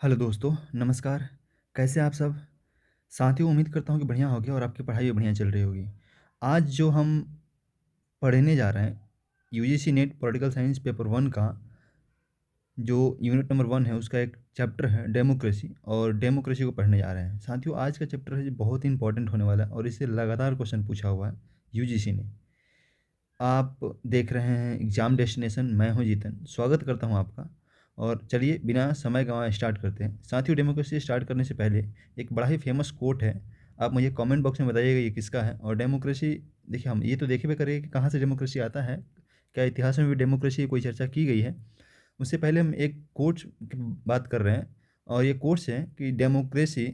Hello दोस्तों, नमस्कार। कैसे हैं आप सब? साथियों, उम्मीद करता हूँ कि बढ़िया होंगे और आपकी पढ़ाई भी बढ़िया चल रही होगी। आज जो हम पढ़ने जा रहे हैं, UGC net political science paper 1 का जो यूनिट नंबर 1 है, उसका एक चैप्टर है डेमोक्रेसी और डेमोक्रेसी को पढ़ने जा रहे हैं। साथियों, आज का चैप्टर है जो बहुत ही इंपॉर्टेंट होने वाला है और इससे लगातार क्वेश्चन पूछा हुआ है यूजीसी ने। आप देख रहे हैं एग्ज़ाम डेस्टिनेशन, मैं हूं जीतन। स्वागत करता हूं आपका। और चलिए बिना समय गंवाए स्टार्ट करते हैं। साथियों, डेमोक्रेसी स्टार्ट करने से पहले एक बड़ा ही फेमस कोट है। आप मुझे कमेंट बॉक्स में बताइएगा ये किसका है। और डेमोक्रेसी, देखिए हम ये तो देखे हुए करेंगे कि कहाँ से डेमोक्रेसी आता है, क्या इतिहास में भी डेमोक्रेसी की कोई चर्चा की गई है। उससे पहले हम एक कोट की बात कर रहे हैं और ये कोट्स है कि democracy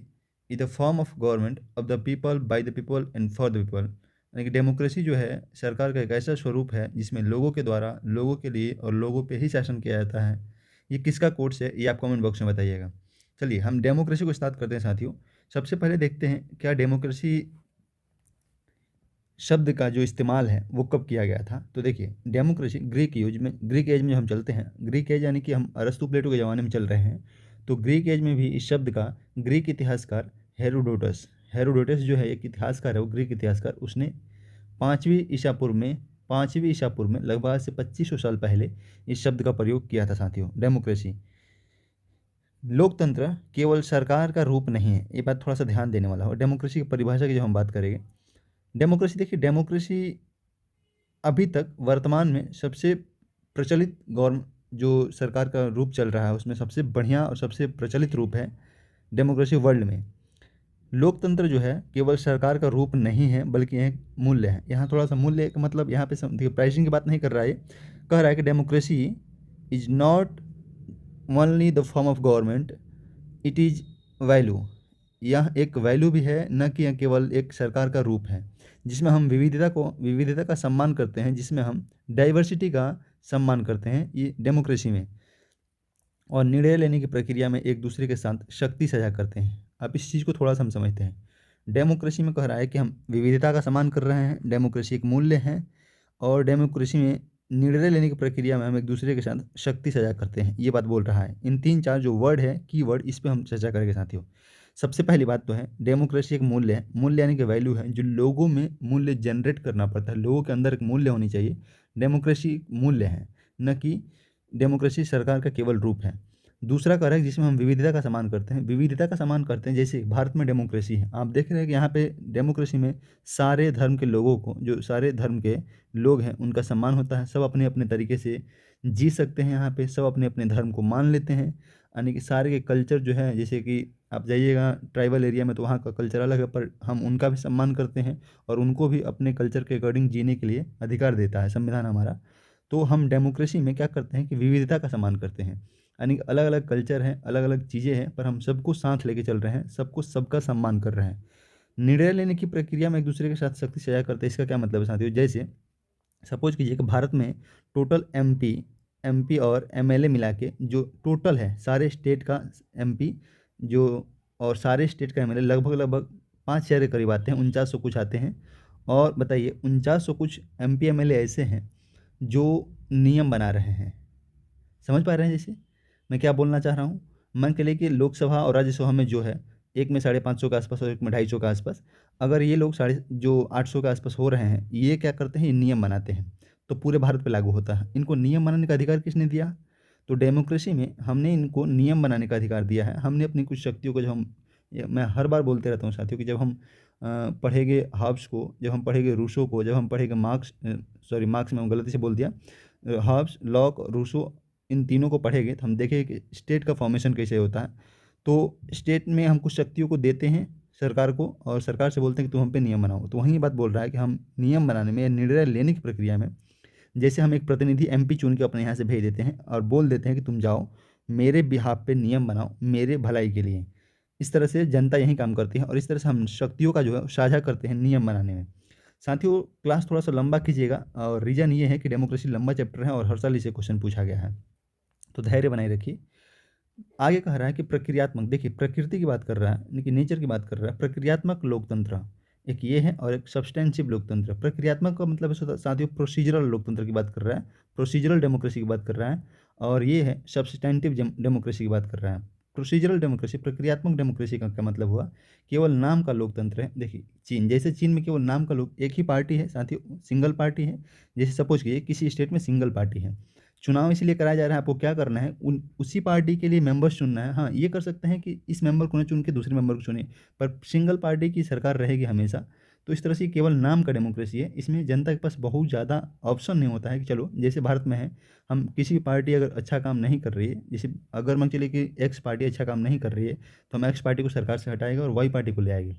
is the form of government of the people by the people and for the people. यानी कि डेमोक्रेसी जो है सरकार का एक ऐसा स्वरूप है जिसमें लोगों के द्वारा लोगों के लिए और लोगों पे ही शासन किया जाता है। ये किसका कोट्स है, ये आप कमेंट बॉक्स में बताइएगा। चलिए हम डेमोक्रेसी को स्टार्ट करते हैं साथियों। सबसे पहले देखते हैं क्या डेमोक्रेसी शब्द का जो इस्तेमाल है वो कब किया गया था। तो देखिए, डेमोक्रेसी ग्रीक एज में हम चलते हैं। ग्रीक एज यानी कि हम अरस्तु प्लेटो के ज़माने में चल रहे हैं। तो ग्रीक एज में भी इस शब्द का ग्रीक इतिहासकार हेरोडोटस हेरोडोटस जो है एक इतिहासकार है, वो ग्रीक इतिहासकार, उसने पाँचवीं ईसा पूर्व में पाँचवीं ईसा पूर्व में लगभग आज से 2500 साल पहले इस शब्द का प्रयोग किया था साथियों। डेमोक्रेसी, लोकतंत्र केवल सरकार का रूप नहीं है, ये बात थोड़ा सा ध्यान देने वाला हो। डेमोक्रेसी की परिभाषा की जब हम बात करेंगे, डेमोक्रेसी, देखिए डेमोक्रेसी अभी तक वर्तमान में सबसे प्रचलित गवर्न जो सरकार का रूप चल रहा है उसमें सबसे बढ़िया और सबसे प्रचलित रूप है डेमोक्रेसी वर्ल्ड में। लोकतंत्र जो है केवल सरकार का रूप नहीं है बल्कि एक मूल्य है। यहाँ थोड़ा सा मूल्य का मतलब यहाँ पे देखिए प्राइसिंग की बात नहीं कर रहा है, ये कह रहा है कि democracy is not only the form of government, it is value. यह एक वैल्यू भी है, न कि यह केवल एक सरकार का रूप है जिसमें हम विविधता का सम्मान करते हैं, जिसमें हम डाइवर्सिटी का सम्मान करते हैं, ये डेमोक्रेसी में। और निर्णय लेने की प्रक्रिया में एक दूसरे के साथ शक्ति साझा करते हैं। अब इस चीज़ को थोड़ा सा हम समझते हैं। डेमोक्रेसी में कह रहा है कि हम विविधता का सम्मान कर रहे हैं, डेमोक्रेसी एक मूल्य है, और डेमोक्रेसी में निर्णय लेने की प्रक्रिया में हम एक दूसरे के साथ शक्ति साझा करते हैं, ये बात बोल रहा है। इन तीन चार जो वर्ड है, की वर्ड, इस पर हम चर्चा करेंगे साथियों। सबसे पहली बात तो है डेमोक्रेसी एक मूल्य है। मूल्य यानी कि वैल्यू है, जो लोगों में मूल्य जनरेट करना पड़ता है, लोगों के अंदर एक मूल्य होनी चाहिए। डेमोक्रेसी मूल्य है, न कि डेमोक्रेसी सरकार का केवल रूप है। दूसरा कार्य है जिसमें हम विविधता का सम्मान करते हैं। विविधता का सम्मान करते हैं, जैसे भारत में डेमोक्रेसी है, आप देख रहे हैं कि यहाँ पे डेमोक्रेसी में सारे धर्म के लोगों को, जो सारे धर्म के लोग हैं, उनका सम्मान होता है। सब अपने अपने तरीके से जी सकते हैं, यहाँ पे सब अपने अपने धर्म को मान लेते हैं। यानी कि सारे के कल्चर जो है, जैसे कि आप जाइएगा ट्राइबल एरिया में तो वहाँ का कल्चर अलग है, पर हम उनका भी सम्मान करते हैं और उनको भी अपने कल्चर के अकॉर्डिंग जीने के लिए अधिकार देता है संविधान हमारा। तो हम डेमोक्रेसी में क्या करते हैं कि विविधता का सम्मान करते हैं। यानी कि अलग अलग कल्चर हैं, अलग अलग चीज़ें हैं, पर हम सबको साथ लेके चल रहे हैं, सबको सबका सम्मान कर रहे हैं। निर्णय लेने की प्रक्रिया में एक दूसरे के साथ शक्ति साझा करते हैं। इसका क्या मतलब है साथियों? जैसे सपोज कीजिए कि भारत में टोटल एमपी एमपी और एमएलए मिला के जो टोटल है सारे स्टेट का एमपी जो, और सारे स्टेट का एमएलए लगभग लगभग 5,000 के करीब आते हैं, 4900 कुछ आते हैं। और बताइए 4900 कुछ एमपी एमएलए ऐसे हैं जो नियम बना रहे हैं। समझ पा रहे हैं जैसे मैं क्या बोलना चाह रहा हूँ? मान के लिए कि लोकसभा और राज्यसभा में जो है, एक में 550 के आसपास और एक में 250 के आसपास, अगर ये लोग साढ़े जो 800 के आसपास हो रहे हैं, ये क्या करते हैं, ये नियम बनाते हैं, तो पूरे भारत पे लागू होता है। इनको नियम बनाने का अधिकार किसने दिया? तो डेमोक्रेसी में हमने इनको नियम बनाने का अधिकार दिया है। हमने अपनी कुछ शक्तियों को, जो हम, मैं हर बार बोलते रहता हूँ साथियों कि जब हम पढ़ेंगे हॉब्स को, जब हम पढ़ेंगे रूसो को, जब हम पढ़ेंगे मार्क्स में गलती से बोल दिया, हॉब्स, लॉक, रूसो, इन तीनों को पढ़ेंगे तो हम देखेंगे कि स्टेट का फॉर्मेशन कैसे होता है। तो स्टेट में हम कुछ शक्तियों को देते हैं सरकार को, और सरकार से बोलते हैं कि तुम हम पे नियम बनाओ। तो वहीं बात बोल रहा है कि हम नियम बनाने में या निर्णय लेने की प्रक्रिया में, जैसे हम एक प्रतिनिधि एमपी चुन के अपने यहाँ से भेज देते हैं और बोल देते हैं कि तुम जाओ मेरे बिहाफ पे नियम बनाओ मेरे भलाई के लिए। इस तरह से जनता यही काम करती है और इस तरह से हम शक्तियों का जो है साझा करते हैं नियम बनाने में। साथियों, क्लास थोड़ा सा लंबा कीजिएगा, और रीज़न ये है कि डेमोक्रेसी लंबा चैप्टर है और हर साल इसे क्वेश्चन पूछा गया है, तो धैर्य बनाए रखिए। आगे कह रहा है कि प्रक्रियात्मक, देखिए प्रकृति की बात कर रहा है, यानी कि नेचर की बात कर रहा है। प्रक्रियात्मक लोकतंत्र एक ये है, और एक सब्सटेंसिव लोकतंत्र। प्रक्रियात्मक का मतलब है साथियों प्रोसीजरल लोकतंत्र की बात कर रहा है, प्रोसीजरल डेमोक्रेसी की बात कर रहा है, और ये है सब्सटेंटिव डेमोक्रेसी की बात कर रहा है। प्रोसीजरल डेमोक्रेसी, प्रक्रियात्मक डेमोक्रेसी का क्या मतलब हुआ? केवल नाम का लोकतंत्र है। देखिए चीन, जैसे चीन में केवल नाम का लोग, एक ही पार्टी है साथियों, सिंगल पार्टी है। जैसे सपोज कीजिए किसी स्टेट में सिंगल पार्टी है, चुनाव इसलिए कराया जा रहा है, आपको क्या करना है, उन उसी पार्टी के लिए मेंबर्स चुनना है। हाँ, ये कर सकते हैं कि इस मेंबर को न चुन के दूसरे मेंबर को चुने, पर सिंगल पार्टी की सरकार रहेगी हमेशा। तो इस तरह से केवल नाम का डेमोक्रेसी है, इसमें जनता के पास बहुत ज़्यादा ऑप्शन नहीं होता है कि चलो जैसे भारत में है, हम किसी पार्टी अगर अच्छा काम नहीं कर रही है, जैसे अगर मान चलिए कि एक्स पार्टी अच्छा काम नहीं कर रही है, तो हम एक्स पार्टी को सरकार से हटाएगा और वाई पार्टी को ले आएगी।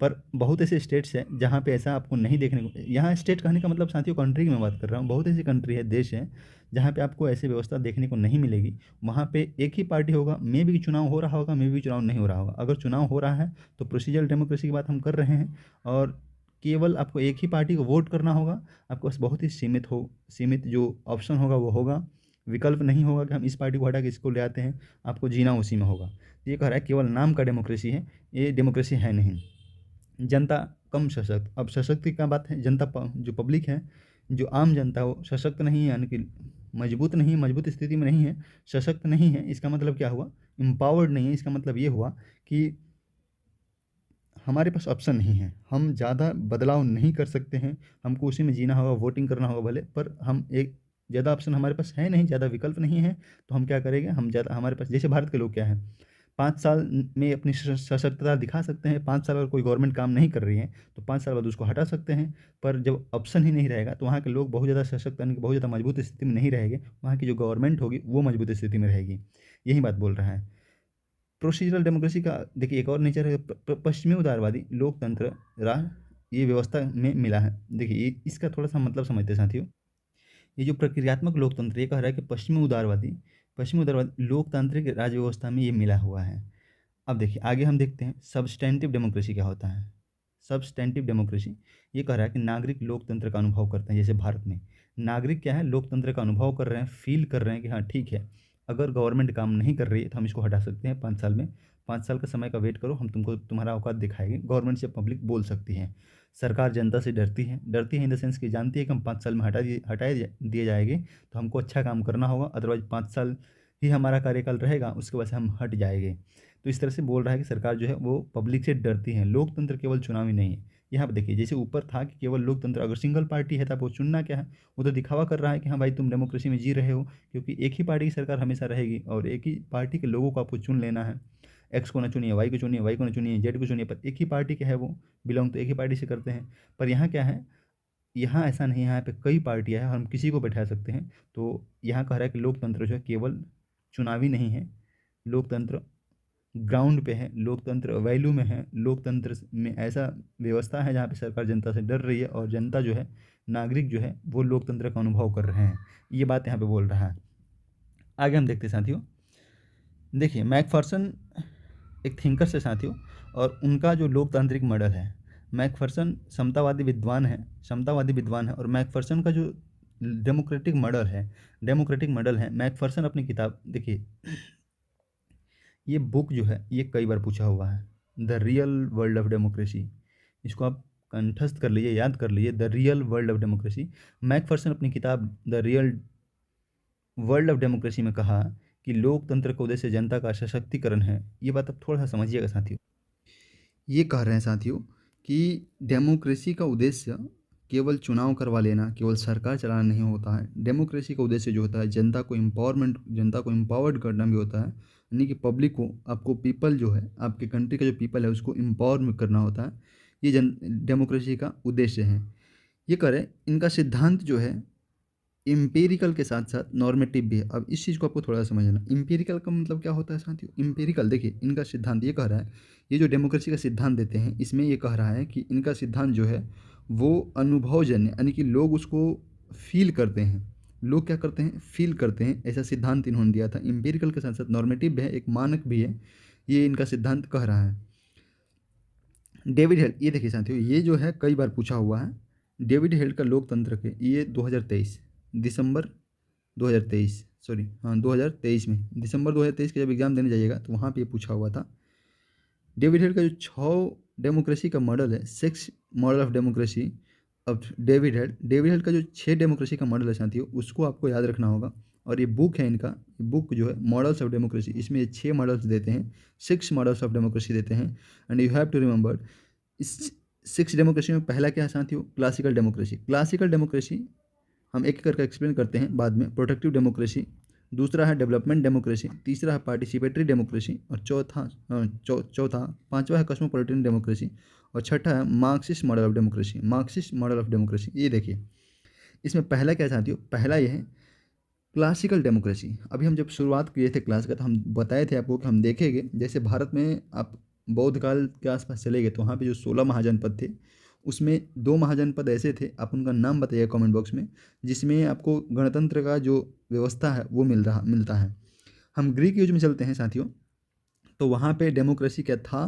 पर बहुत ऐसे स्टेट्स हैं जहाँ पे ऐसा आपको नहीं देखने को, यहाँ स्टेट कहने का मतलब साथियों कंट्री की मैं बात कर रहा हूँ, बहुत ऐसी कंट्री है, देश है, जहाँ पे आपको ऐसी व्यवस्था देखने को नहीं मिलेगी। वहाँ पे एक ही पार्टी होगा, मे भी चुनाव हो रहा होगा, मे भी चुनाव नहीं हो रहा होगा। अगर चुनाव हो रहा है तो प्रोसीजरल डेमोक्रेसी की बात हम कर रहे हैं, और केवल आपको एक ही पार्टी को वोट करना होगा। आपके पास बहुत ही सीमित जो ऑप्शन होगा वो होगा, विकल्प नहीं होगा कि हम इस पार्टी को हटा के इसको ले आते हैं, आपको जीना उसी में होगा। तो ये कह रहा है केवल नाम का डेमोक्रेसी है, ये डेमोक्रेसी है नहीं। जनता कम सशक्त, अब सशक्त की क्या बात है, जनता जो पब्लिक है, जो आम जनता है, वो सशक्त नहीं है, यानी कि मजबूत नहीं है, मजबूत स्थिति में नहीं है, सशक्त नहीं है। इसका मतलब क्या हुआ, एम्पावर्ड नहीं है। इसका मतलब ये हुआ कि हमारे पास ऑप्शन नहीं है, हम ज़्यादा बदलाव नहीं कर सकते हैं, हमको उसी में जीना होगा, वोटिंग करना होगा भले, पर हम एक ज़्यादा ऑप्शन हमारे पास है नहीं, ज़्यादा विकल्प नहीं है। तो हम क्या करेंगे, हम ज़्यादा, हमारे पास जैसे भारत के लोग क्या है, 5 साल में अपनी सशक्तता दिखा सकते हैं। 5 साल अगर कोई गवर्नमेंट काम नहीं कर रही है तो 5 साल बाद उसको हटा सकते हैं। पर जब ऑप्शन ही नहीं रहेगा तो वहाँ के लोग बहुत ज़्यादा सशक्त, यानी कि बहुत ज़्यादा मजबूत स्थिति में नहीं रहेंगे, वहाँ की जो गवर्नमेंट होगी वो मजबूत स्थिति में रहेगी। यही बात बोल रहा है। प्रोसीजरल डेमोक्रेसी का देखिए एक और नेचर है, पश्चिमी उदारवादी लोकतंत्र राह ये व्यवस्था में मिला है। देखिए ये इसका थोड़ा सा मतलब समझते हैं साथियों। ये जो प्रक्रियात्मक लोकतंत्र, ये कह रहा है कि पश्चिमी उदारवादी लोकतांत्रिक राज्य व्यवस्था में ये मिला हुआ है। अब देखिए आगे हम देखते हैं सब्सटेंटिव डेमोक्रेसी क्या होता है। सब्सटेंटिव डेमोक्रेसी ये कह रहा है कि नागरिक लोकतंत्र का अनुभव करते हैं। जैसे भारत में नागरिक क्या है, लोकतंत्र का अनुभव कर रहे हैं, फील कर रहे हैं कि हाँ ठीक है, अगर गवर्नमेंट काम नहीं कर रही है तो हम इसको हटा सकते हैं 5 साल में। 5 साल का समय का वेट करो, हम तुमको तुम्हारा औकात दिखाएंगे। गवर्नमेंट से पब्लिक बोल सकती है। सरकार जनता से डरती है इन द सेंस कि जानती है कि हम 5 साल में दिए जाएंगे तो हमको अच्छा काम करना होगा, अदरवाइज 5 साल ही हमारा कार्यकाल रहेगा, उसके बाद से हम हट जाएंगे। तो इस तरह से बोल रहा है कि सरकार जो है वो पब्लिक से डरती है। लोकतंत्र केवल चुनावी नहीं है। यहाँ पर देखिए जैसे ऊपर था कि केवल लोकतंत्र, अगर सिंगल पार्टी है तो आपको चुनना क्या है, वो तो दिखावा कर रहा है कि हाँ भाई तुम डेमोक्रेसी में जी रहे हो, क्योंकि एक ही पार्टी की सरकार हमेशा रहेगी और एक ही पार्टी के लोगों को आपको चुन लेना है। एक्स को ना चुनिए, वाई को चुनिए, वाई को ना चुनिए, जेड को चुनिए, पर एक ही पार्टी के है वो, बिलोंग तो एक ही पार्टी से करते हैं। पर यहाँ क्या है, यहाँ ऐसा नहीं है, यहाँ पे कई पार्टियाँ हैं, हम किसी को बैठा सकते हैं। तो यहाँ कह रहा है कि लोकतंत्र जो है केवल चुनावी नहीं है, लोकतंत्र ग्राउंड पे है, लोकतंत्र वैल्यू में है, लोकतंत्र में ऐसा व्यवस्था है जहाँ पे सरकार जनता से डर रही है और जनता जो है, नागरिक जो है वो लोकतंत्र का अनुभव कर रहे हैं। ये बात यहाँ पे बोल रहा है। आगे हम देखते हैं साथियों। देखिए मैकफर्सन एक थिंकर से साथियों, और उनका जो लोकतांत्रिक मॉडल है, मैकफर्सन समतावादी विद्वान है और मैकफर्सन का जो डेमोक्रेटिक मॉडल है, मैकफर्सन अपनी किताब देखिए, ये बुक जो है ये कई बार पूछा हुआ है, the real world of democracy. इसको आप कंठस्थ कर लीजिए, याद कर लीजिए, the real world of democracy. Macpherson अपनी किताब the real world of democracy में कहा कि लोकतंत्र का उद्देश्य जनता का सशक्तिकरण है। ये बात आप थोड़ा सा समझिएगा साथियों। ये कह रहे हैं साथियों कि डेमोक्रेसी का उद्देश्य केवल चुनाव करवा लेना, केवल सरकार चलाना नहीं होता है। डेमोक्रेसी का उद्देश्य जो होता है जनता को एम्पावर्ड करना भी होता है, यानी कि पब्लिक को, आपको पीपल जो है, आपके कंट्री का जो पीपल है उसको एम्पावर करना होता है। ये डेमोक्रेसी का उद्देश्य है। ये करें, इनका सिद्धांत जो है इम्पेरिकल के साथ साथ नॉर्मेटिव भी है। अब इस चीज़ को आपको थोड़ा समझना, इम्पेरिकल का मतलब क्या होता है साथियों। इम्पेरिकल देखिए, इनका सिद्धांत ये कह रहा है, ये जो डेमोक्रेसी का सिद्धांत देते हैं इसमें ये कह रहा है कि इनका सिद्धांत जो है वो अनुभवजन्य, यानी कि लोग उसको फील करते हैं। लोग क्या करते हैं, फील करते हैं, ऐसा सिद्धांत इन्होंने दिया था। इम्पेरिकल के साथ साथ नॉर्मेटिव भी है, एक मानक भी है, ये इनका सिद्धांत कह रहा है। डेविड हेल्ट, ये देखिए साथियों, ये जो है कई बार पूछा हुआ है। डेविड हेल्ट का लोकतंत्र के, ये 2023 दिसंबर 2023 सॉरी हाँ 2023 में, दिसंबर 2023 के जब एग्जाम देने जाइएगा तो वहाँ पे ये पूछा हुआ था। डेविड हेल्ट का जो 6 डेमोक्रेसी का मॉडल है, 6 model of democracy of David Held का जो 6 डेमोक्रेसी का मॉडल है साथियों, उसको आपको याद रखना होगा और ये बुक है इनका, बुक जो है मॉडल्स ऑफ डेमोक्रेसी, इसमें ये 6 मॉडल्स देते हैं, 6 मॉडल्स ऑफ डेमोक्रेसी देते हैं। And you have to remember इस 6 डेमोक्रेसी में पहला क्या है साथियों, क्लासिकल डेमोक्रेसी। क्लासिकल डेमोक्रेसी हम एक एक करके एक्सप्लेन करते हैं बाद में। प्रोटेक्टिव डेमोक्रेसी, दूसरा है डेवलपमेंट डेमोक्रेसी, तीसरा है पार्टिसिपेटरी डेमोक्रेसी, और चौथा पांचवा है कॉस्मोपॉलिटन डेमोक्रेसी, और छठा है Marxist model of democracy. Marxist model of democracy, ये देखिए इसमें पहला क्या चाहती हो, पहला ये है क्लासिकल डेमोक्रेसी। अभी हम जब शुरुआत किए थे क्लास का तो हम बताए थे आपको कि हम देखेंगे जैसे भारत में आप बौद्ध काल के आसपास चले गए तो वहाँ पे जो 16 महाजनपद थे उसमें 2 महाजनपद ऐसे थे, आप उनका नाम बताइए कमेंट बॉक्स में, जिसमें आपको गणतंत्र का जो व्यवस्था है वो मिलता है। हम ग्रीक युग में चलते हैं साथियों, तो वहाँ पे डेमोक्रेसी क्या था,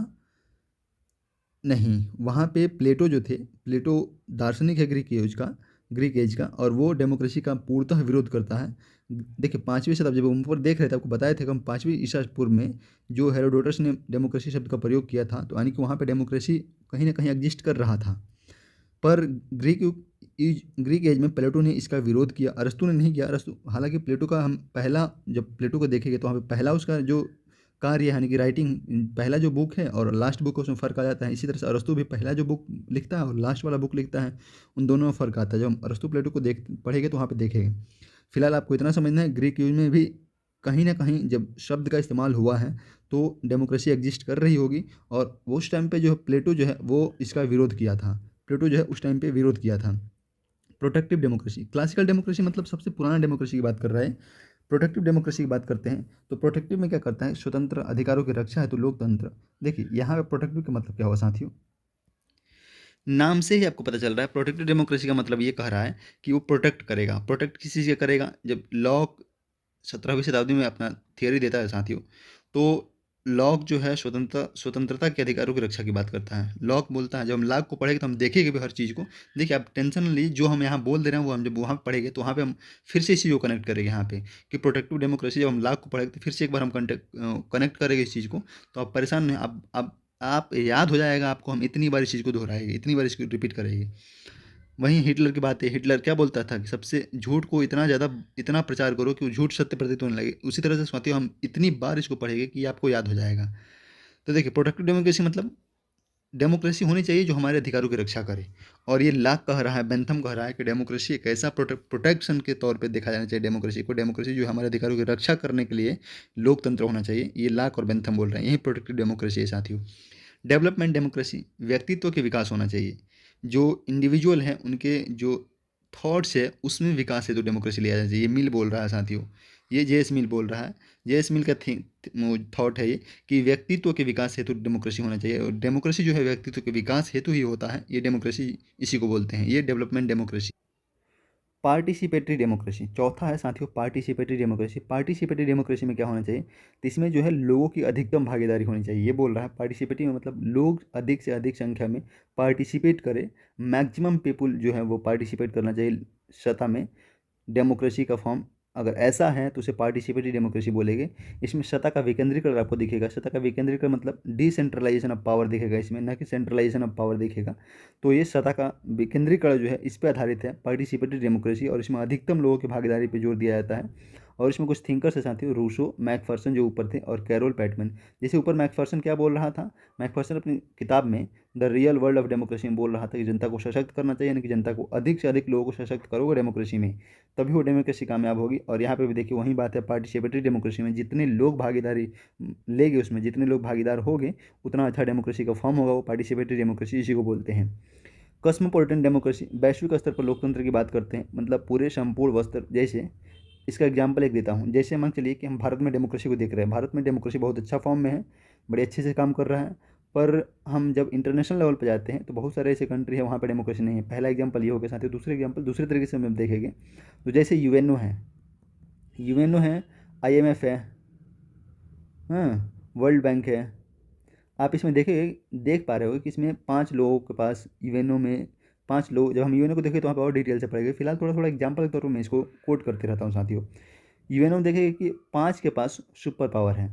नहीं, वहाँ पे प्लेटो जो थे, प्लेटो दार्शनिक है ग्रीक एज का, और वो डेमोक्रेसी का पूर्णतः विरोध करता है। देखिए 5वीं शताब्दी जब हम ऊपर देख रहे थे आपको बताए थे कि हम 5वीं ईसा पूर्व में जो हेरोडोटस ने डेमोक्रेसी शब्द का प्रयोग किया था, तो यानी कि वहाँ पे डेमोक्रेसी कहीं ना कहीं एग्जिस्ट कर रहा था। पर ग्रीक एज में प्लेटो ने इसका विरोध किया, अरस्तु ने नहीं किया। अरस्तु, हालांकि प्लेटो का हम पहला जब प्लेटो को देखेंगे तो वहाँ पे पहला उसका जो कार्य यानी कि राइटिंग, पहला जो बुक है और लास्ट बुक है उसमें फ़र्क आ जाता है। इसी तरह से अरस्तु भी पहला जो बुक लिखता है और लास्ट वाला बुक लिखता है, उन दोनों में फ़र्क आता है। जब हम अरस्तु प्लेटो को पढ़ेंगे तो वहाँ पे देखेंगे। फिलहाल आपको इतना समझना है ग्रीक युग में भी कहीं ना कहीं जब शब्द का इस्तेमाल हुआ है तो डेमोक्रेसी एग्जिस्ट कर रही होगी, और वो उस टाइम पे जो प्लेटो जो है वो इसका विरोध किया था। प्लेटो जो है उस टाइम पे विरोध किया था। प्रोटेक्टिव डेमोक्रेसी, क्लासिकल डेमोक्रेसी मतलब सबसे पुराना डेमोक्रेसी की बात कर रहा है। प्रोटेक्टिव डेमोक्रेसी की बात करते हैं तो प्रोटेक्टिव में क्या करता है, स्वतंत्र अधिकारों की रक्षा है तो लोकतंत्र। देखिए यहाँ पे प्रोटेक्टिव का मतलब क्या हुआ साथियों, नाम से ही आपको पता चल रहा है प्रोटेक्टिव डेमोक्रेसी का मतलब ये कह रहा है कि वो प्रोटेक्ट करेगा। प्रोटेक्ट किस चीज़ से करेगा, जब लॉक 17वीं शताब्दी में अपना थियोरी देता है साथियों, तो लॉक जो है स्वतंत्रता के अधिकारों की रक्षा की बात करता है। लॉक बोलता है, जब हम लॉक को पढ़ेंगे तो हम देखेंगे भी हर चीज़ को। देखिए आप टेंशन ली, जो हम यहाँ बोल दे रहे हैं वो हम जब वहाँ पढ़ेंगे तो वहाँ पे हम फिर से इस चीज़ को कनेक्ट करेंगे यहाँ पे कि प्रोटेक्टिव डेमोक्रेसी। जब हम लॉक को पढ़ेंगे तो फिर से एक बार हम कनेक्ट करेंगे इस चीज़ को, तो आप परेशान नहीं, आप याद हो जाएगा आपको, हम इतनी बार इस चीज़ को दोहराएंगे, इतनी बार इसको रिपीट करेंगे। वहीं हिटलर की बात है, हिटलर क्या बोलता था कि सबसे झूठ को इतना ज़्यादा इतना प्रचार करो कि वो झूठ सत्य प्रतीत होने लगे। उसी तरह से साथियों हम इतनी बार इसको पढ़ेंगे कि आपको याद हो जाएगा। तो देखिए प्रोटेक्टिव डेमोक्रेसी मतलब डेमोक्रेसी होनी चाहिए जो हमारे अधिकारों की रक्षा करे। और ये लाक कह रहा है, बेंथम कह रहा है कि डेमोक्रेसी एक ऐसा प्रोटेक्शन के तौर पे देखा जाना चाहिए डेमोक्रेसी को। डेमोक्रेसी जो हमारे अधिकारों की रक्षा करने के लिए लोकतंत्र होना चाहिए, ये लाक और बेंथम बोल रहे हैं। यही प्रोटेक्टिव डेमोक्रेसी है साथियों। डेवलपमेंट डेमोक्रेसी, व्यक्तित्व के विकास होना चाहिए। जो इंडिविजुअल हैं उनके जो थॉट्स है उसमें विकास है तो डेमोक्रेसी लिया जाना चाहिए। ये मिल बोल रहा है साथियों, ये जेएस मिल बोल रहा है। जेएस मिल का थॉट है ये कि व्यक्तित्व के विकास हेतु डेमोक्रेसी होना चाहिए, और डेमोक्रेसी जो है व्यक्तित्व के विकास हेतु ही होता है। ये डेमोक्रेसी इसी को बोलते हैं, ये डेवलपमेंट डेमोक्रेसी। पार्टिसिपेटरी डेमोक्रेसी चौथा है साथियों, पार्टिसिपेटरी डेमोक्रेसी। पार्टिसिपेटरी डेमोक्रेसी में क्या होना चाहिए, तो इसमें जो है लोगों की अधिकतम भागीदारी होनी चाहिए। ये बोल रहा है पार्टिसिपेटरी में मतलब लोग अधिक से अधिक संख्या में पार्टिसिपेट करें, मैक्सिमम पीपुल जो है वो पार्टिसिपेट करना चाहिए सत्ता में। डेमोक्रेसी का फॉर्म अगर ऐसा है तो उसे पार्टिसिपेटरी डेमोक्रेसी बोलेंगे। इसमें सत्ता का विकेंद्रीकरण आपको दिखेगा। सत्ता का विकेंद्रीकरण मतलब डिसेंट्रलाइजेशन ऑफ पावर दिखेगा इसमें, न कि सेंट्रलाइजेशन ऑफ पावर दिखेगा। तो ये सत्ता का विकेंद्रीकरण जो है इस पर आधारित है पार्टिसिपेटरी डेमोक्रेसी, और इसमें अधिकतम लोगों की भागीदारी पर जोर दिया जाता है। और इसमें कुछ थिंकर्स है साथियों, रूसो, मैकफर्सन जो ऊपर थे, और कैरोल पैटमैन। जैसे ऊपर मैकफर्सन क्या बोल रहा था, मैकफर्सन अपनी किताब में the real world of democracy में बोल रहा था कि जनता को सशक्त करना चाहिए, यानी कि जनता को अधिक से अधिक लोगों को सशक्त करोगे डेमोक्रेसी में तभी वो डेमोक्रेसी कामयाब होगी। और यहाँ पे भी देखिए वही बात है, पार्टिसिपेटरी डेमोक्रेसी में जितने लोग भागीदारी लेंगे, उसमें जितने लोग भागीदार होंगे उतना अच्छा डेमोक्रेसी का फॉर्म होगा। वो पार्टिसिपेटरी डेमोक्रेसी इसी को बोलते हैं। कॉस्मोपॉलिटन डेमोक्रेसी, वैश्विक स्तर पर लोकतंत्र की बात करते हैं, मतलब पूरे संपूर्ण वस्त्र। जैसे इसका एग्जाम्पल एक देता हूँ, जैसे मान चलिए कि हम भारत में डेमोक्रेसी को देख रहे हैं, भारत में डेमोक्रेसी बहुत अच्छा फॉर्म में है, बड़े अच्छे से काम कर रहा है। पर हम जब इंटरनेशनल लेवल पर जाते हैं तो बहुत सारे ऐसे कंट्री है वहाँ पर डेमोक्रेसी नहीं है। पहला एग्जाम्पल ये हो गया साथियों। दूसरे एग्जाम्पल दूसरे तरीके से हम देखेंगे तो जैसे यूएनओ है, आईएमएफ है, हाँ, वर्ल्ड बैंक है। आप इसमें देख पा रहे हो कि इसमें 5 लोगों के पास यूएनओ में 5 लोग, जब हम यूएनओ को देखें तो वहाँ पर और डिटेल से पढ़ेंगे। फिलहाल थोड़ा थोड़ा एग्जाम्पल के तौर पर मैं इसको कोट करते रहता हूँ साथियों। यूएनओ में देखेंगे कि 5 के पास सुपर पावर है।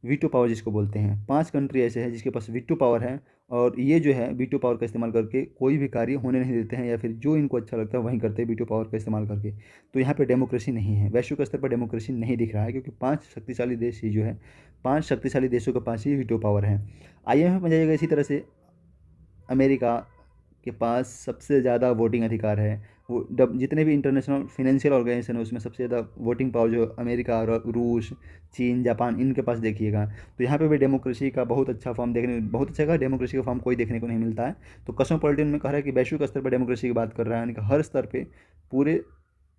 वीटो पावर जिसको बोलते हैं। 5 कंट्री ऐसे हैं जिसके पास वीटो पावर है, और ये जो है वीटो पावर का इस्तेमाल करके कोई भी कार्य होने नहीं देते हैं, या फिर जो इनको अच्छा लगता है वहीं करते हैं वीटो पावर का इस्तेमाल करके। तो यहाँ पे डेमोक्रेसी नहीं है, वैश्विक स्तर पर डेमोक्रेसी नहीं दिख रहा है, क्योंकि 5 शक्तिशाली देश ही जो है, 5 शक्तिशाली देशों के पास ही वीटो पावर है। IMF में जाइएगा, इसी तरह से अमेरिका के पास सबसे ज़्यादा वोटिंग अधिकार है। वो जितने भी इंटरनेशनल फाइनेंशियल ऑर्गेनाइजेशन है उसमें सबसे ज़्यादा वोटिंग पावर जो अमेरिका और रूस, चीन, जापान, इनके पास देखिएगा। तो यहाँ पे भी डेमोक्रेसी का बहुत अच्छा फॉर्म बहुत अच्छा डेमोक्रेसी का फॉर्म कोई देखने को नहीं मिलता है। तो कॉस्मोपॉलिटन में कह रहा है कि वैश्विक स्तर पर डेमोक्रेसी की बात कर रहा है, यानी कि हर स्तर पर, पूरे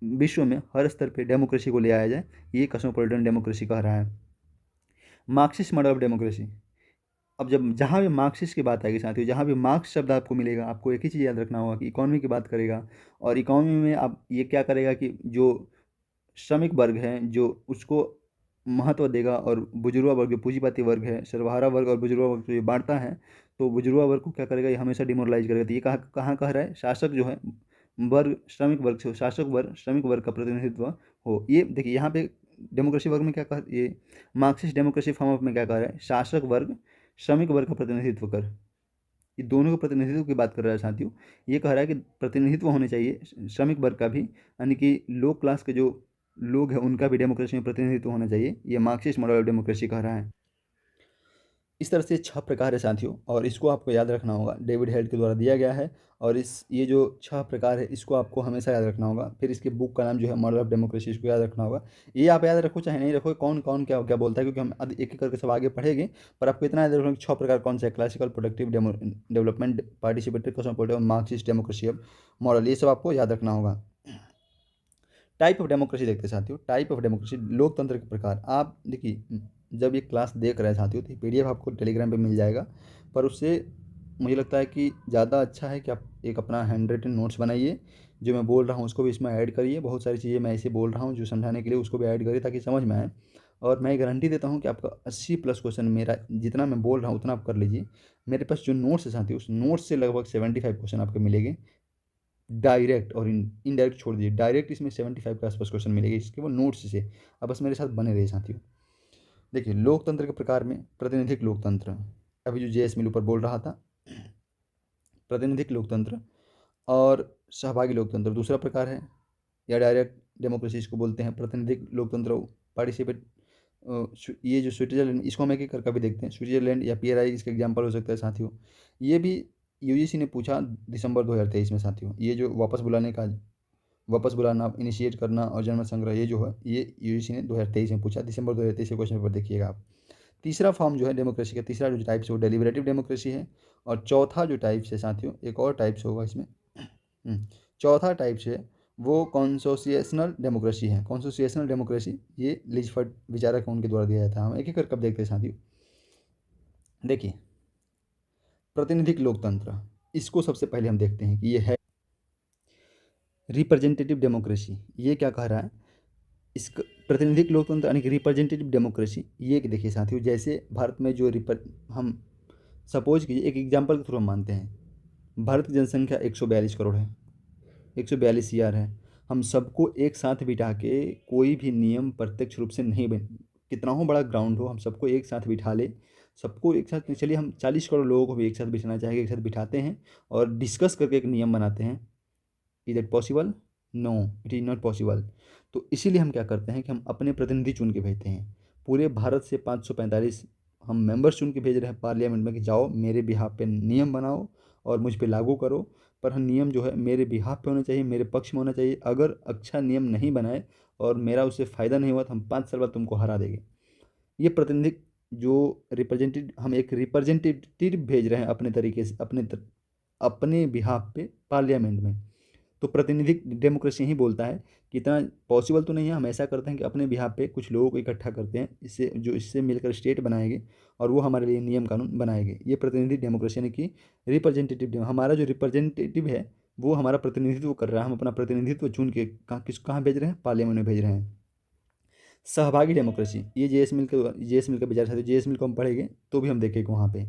विश्व में हर स्तर पर डेमोक्रेसी को ले आया जाए, ये कॉस्मोपॉलिटन डेमोक्रेसी कह रहा है। Marxist model of democracy. अब जब जहाँ भी मार्क्सिस्ट की बात आएगी साथियों, जहाँ भी मार्क्स शब्द आपको मिलेगा, आपको एक ही चीज़ याद रखना होगा कि इकोनॉमी की बात करेगा, और इकोनॉमी में आप ये क्या करेगा कि जो श्रमिक वर्ग है जो उसको महत्व देगा, और बुजुर्ग वर्ग जो पूंजीपति वर्ग है, सर्वहारा वर्ग और बुजुर्ग वर्ग जो ये बांटता है, तो बुजुर्ग वर्ग को क्या करेगा, ये हमेशा डिमोरलाइज करेगा। तो ये कहाँ कहाँ कह रहा है, शासक जो है वर्ग श्रमिक वर्ग से, शासक वर्ग श्रमिक वर्ग का प्रतिनिधित्व हो। ये देखिए यहाँ पे डेमोक्रेसी वर्ग में क्या कह, ये मार्क्सिस्ट डेमोक्रेसी फॉर्म ऑफ में क्या कह रहा है, शासक वर्ग श्रमिक वर्ग का प्रतिनिधित्व कर, ये दोनों के प्रतिनिधित्व की बात कर रहा है साथियों। ये कह रहा है कि प्रतिनिधित्व होने चाहिए श्रमिक वर्ग का भी, यानी कि लो क्लास के जो लोग हैं उनका भी डेमोक्रेसी में प्रतिनिधित्व होना चाहिए। ये मार्क्सिस्ट मॉडल ऑफ डेमोक्रेसी कह रहा है। इस तरह से 6 प्रकार है साथियों, और इसको आपको याद रखना होगा, डेविड हेड के द्वारा दिया गया है। और ये जो 6 प्रकार है इसको आपको हमेशा याद रखना होगा। फिर इसके बुक का नाम जो है मॉडल ऑफ डेमोक्रेसी, इसको याद रखना होगा। ये आप याद रखो चाहे नहीं रखो, कौन कौन क्या क्या बोलता है, क्योंकि हम एक एक करके सब आगे पढ़ेंगे। पर आपको इतना याद रखना कि 6 प्रकार कौन सा है, classical, productive, development, participatory, cosmopolitan और मार्क्सिस्ट डेमोक्रेसी ऑफ मॉडल, ये सब आपको याद रखना होगा। टाइप ऑफ डेमोक्रेसी देखते हैं साथियों। टाइप ऑफ डेमोक्रेसी, लोकतंत्र के प्रकार। आप देखिए जब ये क्लास देख रहे हैं साथियों, तो PDF आपको टेलीग्राम पे मिल जाएगा, पर उससे मुझे लगता है कि ज़्यादा अच्छा है कि आप एक अपना हैंड रिटन नोट्स बनाइए, जो मैं बोल रहा हूँ उसको भी इसमें ऐड करिए। बहुत सारी चीज़ें मैं ऐसे बोल रहा हूँ जो समझाने के लिए, उसको भी ऐड करिए ताकि समझ में आए। और मैं गारंटी देता हूँ कि आपका 80+ क्वेश्चन, मेरा जितना मैं बोल रहा हूँ उतना आप कर लीजिए। मेरे पास जो नोट्स है साथियों, उस नोट्स से लगभग 75 क्वेश्चन आपको मिलेंगे डायरेक्ट, और इनडायरेक्ट छोड़ दीजिए, डायरेक्ट इसमें 75 के आसपास क्वेश्चन मिलेंगे इसके वो नोट्स से। अब बस मेरे साथ बने रहे साथियों। देखिए लोकतंत्र के प्रकार में प्रातिनिधिक लोकतंत्र, अभी जो JS मिल ऊपर बोल रहा था, प्रातिनिधिक लोकतंत्र और सहभागी लोकतंत्र दूसरा प्रकार है, या डायरेक्ट डेमोक्रेसी इसको बोलते हैं। प्रतिनिधिक लोकतंत्र, पार्टिसिपेट, ये जो स्विट्जरलैंड, इसको हम एक एक करके भी देखते हैं। स्विट्जरलैंड या PRI इसका एग्जाम्पल हो सकता है साथियों। ये भी UGC ने पूछा दिसंबर 2023 में साथियों। ये जो वापस बुलाना, इनिशिएट करना और जनमत संग्रह, ये जो है ये UGC ने 2023 में पूछा, दिसंबर 2023 के क्वेश्चन पेपर देखिएगा आप। तीसरा फॉर्म जो है डेमोक्रेसी का, तीसरा जो टाइप्स है वो डेलिबरेटिव डेमोक्रेसी है। और चौथा जो टाइप्स है साथियों, एक और टाइप्स होगा इसमें, चौथा टाइप्स है वो कॉन्सोसिएशनल डेमोक्रेसी है। कॉन्सोसिएशनल डेमोक्रेसी ये लिचफर्ड विचारक उनके द्वारा दिया जाता है। हम एक एक करके देखते हैं साथियों। देखिए प्रतिनिधिक लोकतंत्र, इसको सबसे पहले हम देखते हैं कि ये है रिप्रेजेंटेटिव डेमोक्रेसी। ये क्या कह रहा है, इस प्रतिनिधिक लोकतंत्र यानी कि रिप्रेजेंटेटिव डेमोक्रेसी, ये कि देखिए साथियों, जैसे भारत में जो हम सपोज कीजिए, एक एग्जांपल के थ्रू हम मानते हैं भारत की जनसंख्या 142 करोड़ है, 142 CR है। हम सबको एक साथ बिठा के कोई भी नियम प्रत्यक्ष रूप से नहीं बन, कितना हो बड़ा ग्राउंड हो, हम सबको एक साथ बिठा ले, सबको एक साथ, चलिए हम 40 करोड़ लोगों को भी एक साथ बिठाना चाहेंगे, एक साथ बिठाते हैं और डिस्कस करके एक नियम बनाते हैं। Is it possible? No, it is not possible. तो इसीलिए हम क्या करते हैं कि हम अपने प्रतिनिधि चुन के भेजते हैं। पूरे भारत से 545 हम मेंबर्स चुन के भेज रहे हैं पार्लियामेंट में कि जाओ मेरे बिहाफ पे नियम बनाओ और मुझ पे लागू करो। पर हम नियम जो है मेरे बिहाफ पे होना चाहिए, मेरे पक्ष में होना चाहिए। अगर अच्छा नियम नहीं बनाए और मेरा उससे फ़ायदा नहीं हुआ तो हम 5 साल बाद तुमको हरा देंगे। ये प्रतिनिधिक जो रिप्रेजेंटेटिव, हम एक रिप्रेजेंटेटिव भेज रहे हैं अपने तरीके से, अपने बिहाफ पे पार्लियामेंट में। तो प्रतिनिधिक डेमोक्रेसी ही बोलता है कि इतना पॉसिबल तो नहीं है, हम ऐसा करते हैं कि अपने बिहाफ पे कुछ लोगों को इकट्ठा करते हैं, इससे मिलकर स्टेट बनाएंगे और वो हमारे लिए नियम कानून बनाएंगे। ये प्रतिनिधि डेमोक्रेसी यानी कि रिप्रेजेंटेटिव, हमारा जो रिप्रेजेंटेटिव है वो हमारा प्रतिनिधित्व कर रहा है। हम अपना प्रतिनिधित्व चुन के कहाँ भेज रहे हैं, पार्लियामेंट में भेज रहे हैं। सहभागी डेमोक्रेसी, ये JS मिल के विचार था, JS मिल को हम पढ़ेंगे तो भी हम देखेंगे वहाँ पे।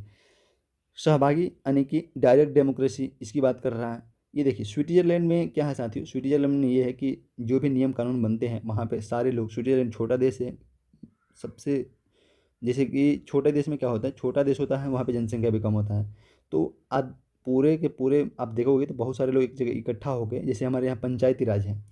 सहभागी यानी कि डायरेक्ट डेमोक्रेसी, इसकी बात कर रहा है। ये देखिए स्विट्जरलैंड में क्या है साथियों, स्विट्जरलैंड में ये है कि जो भी नियम कानून बनते हैं वहाँ पे सारे लोग, स्विट्जरलैंड छोटा देश है, सबसे जैसे कि छोटे देश में क्या होता है, छोटा देश होता है वहाँ पे जनसंख्या भी कम होता है। तो आज पूरे के पूरे आप देखोगे तो बहुत सारे लोग एक जगह इकट्ठा हो गए, जैसे हमारे यहाँ पंचायती राज है,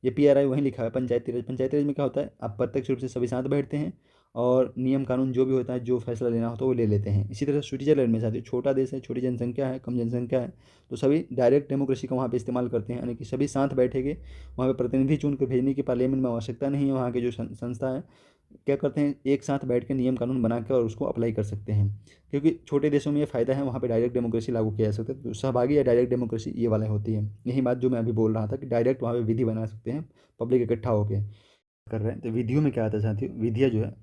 ये पीआरआई वहीं लिखा है पंचायती राज। पंचायती राज में क्या होता है, आप प्रत्यक्ष रूप से सभी साथ बैठते हैं और नियम कानून जो भी होता है, जो फैसला लेना होता है वो ले लेते हैं। इसी तरह स्विट्जरलैंड में साथ ही छोटा देश है, छोटी जनसंख्या है, कम जनसंख्या है, तो सभी डायरेक्ट डेमोक्रेसी का वहाँ पे इस्तेमाल करते हैं, यानी कि सभी साथ बैठेंगे, वहाँ पे प्रतिनिधि चुन कर भेजने की पार्लियामेंट में आवश्यकता नहीं है। वहाँ के जो संस्था है क्या करते हैं, एक साथ बैठ के नियम कानून बना के और उसको अप्लाई कर सकते हैं, क्योंकि छोटे देशों में ये फ़ायदा है, वहाँ पे डायरेक्ट डेमोक्रेसी लागू किया जा सकता है। तो सहभागी या डायरेक्ट डेमोक्रेसी ये वाला होती है। यही बात जो मैं अभी बोल रहा था कि डायरेक्ट वहाँ पे विधि बना सकते हैं, पब्लिक इकट्ठा होकर कर रहे हैं। तो विधियों में क्या आता है साथियों, विधियाँ जो है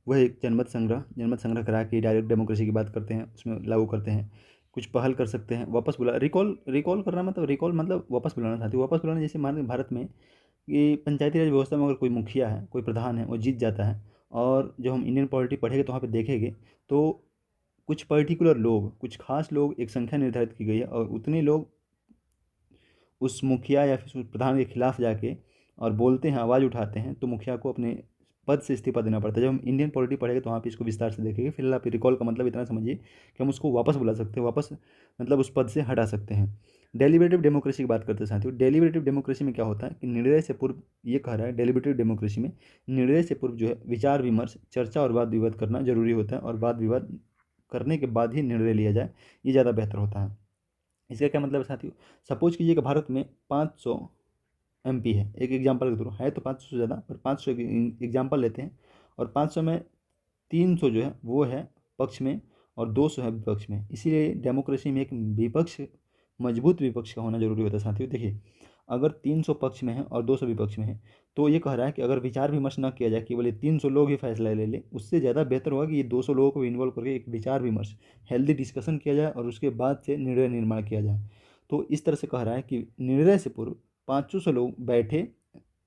वह एक जनमत संग्रह करा के डायरेक्ट डेमोक्रेसी की बात करते हैं, उसमें लागू करते हैं। कुछ पहल कर सकते हैं, वापस बुला रिकॉल रिकॉल करना, मतलब रिकॉल मतलब वापस बुलाना साथियों। वापस बुलाना जैसे हमारे भारत में कि पंचायती राज व्यवस्था में अगर कोई मुखिया है, कोई प्रधान है, वो जीत जाता है, और जब हम इंडियन पॉलिटी पढ़ेंगे तो वहाँ पे देखेंगे तो कुछ पर्टिकुलर लोग, कुछ खास लोग, एक संख्या निर्धारित की गई है और उतने लोग उस मुखिया या फिर उस प्रधान के खिलाफ जाके और बोलते हैं, आवाज़ उठाते हैं, तो मुखिया को अपने पद से इस्तीफा देना पड़ता है। जब हम इंडियन पॉलिटी पढ़ेंगे तो वहाँ पे इसको विस्तार से देखेंगे। फिलहाल आप रिकॉल का मतलब इतना समझिए कि हम उसको वापस बुला सकते हैं, वापस मतलब उस पद से हटा सकते हैं। डेलिबरेटिव डेमोक्रेसी की बात करते हैं साथियों। डेलिबरेटिव डेमोक्रेसी में क्या होता है कि निर्णय से पूर्व, ये कह रहा है डेलिबरेटिव डेमोक्रेसी में निर्णय से पूर्व जो है विचार विमर्श, चर्चा और वाद विवाद करना जरूरी होता है, और वाद विवाद करने के बाद ही निर्णय लिया जाए, ये ज़्यादा बेहतर होता है। इसका क्या मतलब है साथियों, सपोज कीजिए कि भारत में 500 एमपी है, एक एग्जांपल के थ्रू है, तो 500 से ज़्यादा, पर 500 एग्जांपल लेते हैं, और 500 में 300 जो है वो है पक्ष में और 200 है विपक्ष में। इसीलिए डेमोक्रेसी में एक विपक्ष, मजबूत विपक्ष का होना जरूरी होता है साथियों। देखिए, अगर 300 पक्ष में है और 200 विपक्ष में है, तो ये कह रहा है कि अगर विचार विमर्श ना किया जाए, केवल ये 300 लोग ही फैसला ले ले, उससे ज़्यादा बेहतर होगा कि ये 200 लोगों को इन्वॉल्व करके एक विचार विमर्श, हेल्दी डिस्कशन किया जाए और उसके बाद से निर्णय निर्माण किया जाए। तो इस तरह से कह रहा है कि निर्णय से पूर्व 500 लोग बैठे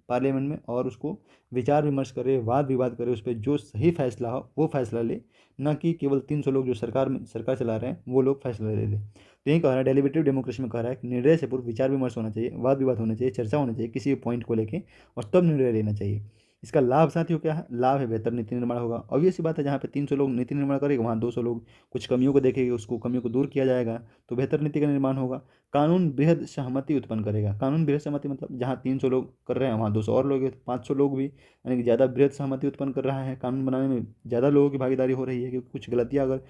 पार्लियामेंट में और उसको विचार विमर्श करे, वाद विवाद करे, उस पर जो सही फैसला हो वो फैसला ले, ना कि केवल 300 लोग जो सरकार चला रहे हैं वो लोग फैसला ले ले। तो यही कह रहा है, डेलिबरेटिव डेमोक्रेसी में कह रहा है कि निर्णय से पूर्व विचार विमर्श होना चाहिए, वाद विवाद होना चाहिए, चर्चा होना चाहिए किसी भी पॉइंट को लेके, और तब निर्णय लेना चाहिए। इसका लाभ साथियों क्या है, लाभ है बेहतर नीति निर्माण होगा। ऑब्वियस सी बात है, जहाँ पे 300 लोग नीति निर्माण करेंगे वहाँ 200 लोग कुछ कमियों को देखेंगे, उसको कमियों को दूर किया जाएगा, तो बेहतर नीति का निर्माण होगा। कानून बृहद सहमति उत्पन्न करेगा। कानून बृहद सहमति मतलब जहाँ 300 लोग कर रहे हैं वहाँ 200 और लोग हैं, तो 500 लोग भी, यानी कि ज़्यादा बृहद सहमति उत्पन्न कर रहा है। कानून बनाने में ज़्यादा लोगों की भागीदारी हो रही है, क्योंकि कुछ गलतियाँ, अगर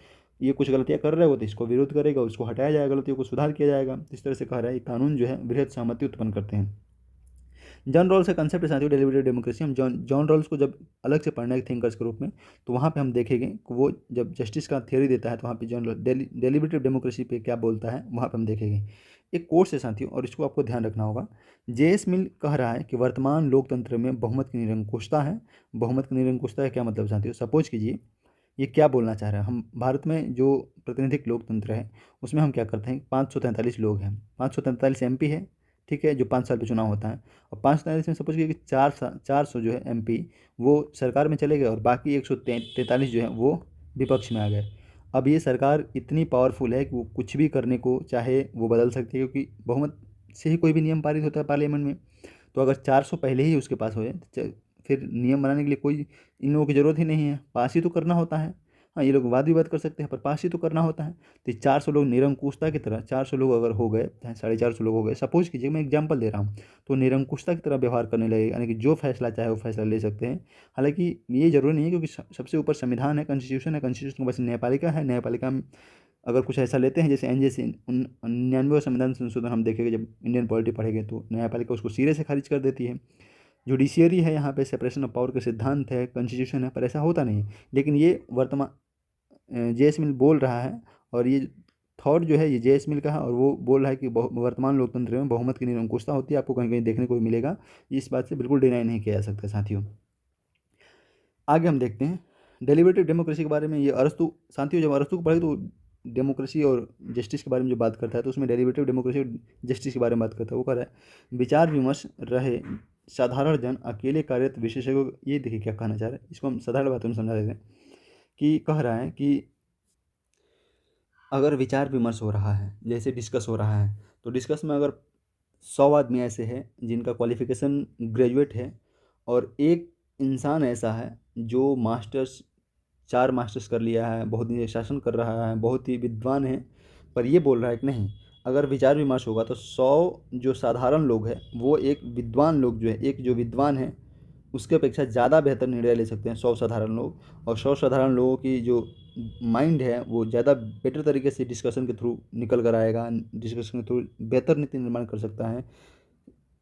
ये कुछ गलतियाँ कर रहे हो तो इसको विरोध करेगा, उसको हटाया जाएगा, गलतियों को सुधार किया जाएगा। इस तरह से कह रहा है ये कानून जो है बृहद सहमति उत्पन्न करते हैं। जॉन रॉल्स का कंसेप्ट है साथियों डेलिबरेटिव डेमोक्रेसी। हम जॉन रॉल्स को जब अलग से पढ़ना है थिंकर्स के रूप में, तो वहाँ पे हम देखेंगे कि वो जब जस्टिस का थ्योरी देता है तो वहाँ पे जॉन डेलिबरेटिव डेमोक्रेसी पे क्या बोलता है वहाँ पे हम देखेंगे। एक कोर्स है साथियों और इसको आपको ध्यान रखना होगा। जेएस मिल कह रहा है कि वर्तमान लोकतंत्र में बहुमत की निरंकुशता है। बहुमत की निरंकुशता है क्या मतलब साथियों, सपोज कीजिए ये क्या बोलना चाह रहा है, हम भारत में जो प्रतिनिधिक लोकतंत्र है उसमें हम क्या करते हैं, 543 लोग हैं, 543 एमपी है, ठीक है, जो 5 साल पे चुनाव होता है, और 543 में सपोज कि 400 जो है एमपी वो सरकार में चले गए और बाकी 143 जो है वो विपक्ष में आ गए। अब ये सरकार इतनी पावरफुल है कि वो कुछ भी करने को चाहे वो बदल सकती है, क्योंकि बहुमत से ही कोई भी नियम पारित होता है पार्लियामेंट में। तो अगर 400 पहले ही उसके पास हो जाए तो फिर नियम बनाने के लिए कोई इन लोगों की ज़रूरत ही नहीं है, पास ही तो करना होता है। हाँ, ये लोग वाद विवाद कर सकते हैं पर पास ही तो करना होता है। तो 400 लोग निरंकुशता की तरह, 400 लोग अगर हो गए, चाहे 450 लोग हो गए, सपोज कीजिए, मैं एग्जांपल दे रहा हूँ, तो निरंकुशता की तरह व्यवहार करने लगे, यानी कि जो फैसला चाहे वो फैसला ले सकते हैं। हालांकि ये जरूरी नहीं है, क्योंकि सबसे ऊपर संविधान है, कॉन्स्टिट्यूशन है, कॉन्स्टिट्यूशन के पास न्यायपालिका है, न्यायपालिका में अगर कुछ ऐसा लेते हैं जैसे एनजेसी 99 संविधान संशोधन हम देखेंगे जब इंडियन पॉलिटी पढ़ेंगे, तो न्यायपालिका उसको सिरे से खारिज कर देती है। जुडिशियरी है, यहाँ पे सेपरेशन ऑफ पावर के सिद्धांत है, कॉन्स्टिट्यूशन है, पर ऐसा होता नहीं है। लेकिन ये वर्तमान जेएस मिल बोल रहा है, और ये थॉट जो है ये जेएस मिल का है, और वो बोल रहा है कि वर्तमान लोकतंत्र में बहुमत की निरंकुशता होती है, आपको कहीं कहीं देखने को भी मिलेगा। इस बात से बिल्कुल डिनाई नहीं किया जा सकता साथियों। आगे हम देखते हैं डेलिबरेटिव डेमोक्रेसी के बारे में। ये अरस्तु, साथियों जब अरस्तु को पढ़े तो डेमोक्रेसी और जस्टिस के बारे में जो बात करता है, तो उसमें डेलिबरेटिव डेमोक्रेसी और जस्टिस के बारे में बात करता है। वो कह रहा है विचार विमर्श रहे, साधारण जन अकेले कार्यरत विशेषज्ञों, ये देखिए क्या कहना चाह रहा है, इसको हम साधारण बातों में समझा देते हैं। कि कह रहा है कि अगर विचार विमर्श हो रहा है, जैसे डिस्कस हो रहा है, तो डिस्कस में अगर 100 आदमी ऐसे हैं जिनका क्वालिफिकेशन ग्रेजुएट है, और एक इंसान ऐसा है जो मास्टर्स 4 मास्टर्स कर लिया है, बहुत दिन से शासन कर रहा है, बहुत ही विद्वान है, पर ये बोल रहा है कि नहीं, अगर विचार विमर्श होगा तो 100 जो साधारण लोग हैं वो एक विद्वान लोग जो है, एक जो विद्वान है उसके अपेक्षा ज़्यादा बेहतर निर्णय ले सकते हैं 100 साधारण लोग, और 100 साधारण लोगों की जो माइंड है वो ज़्यादा बेटर तरीके से डिस्कशन के थ्रू निकल कर आएगा, डिस्कशन के थ्रू बेहतर नीति निर्माण कर सकता है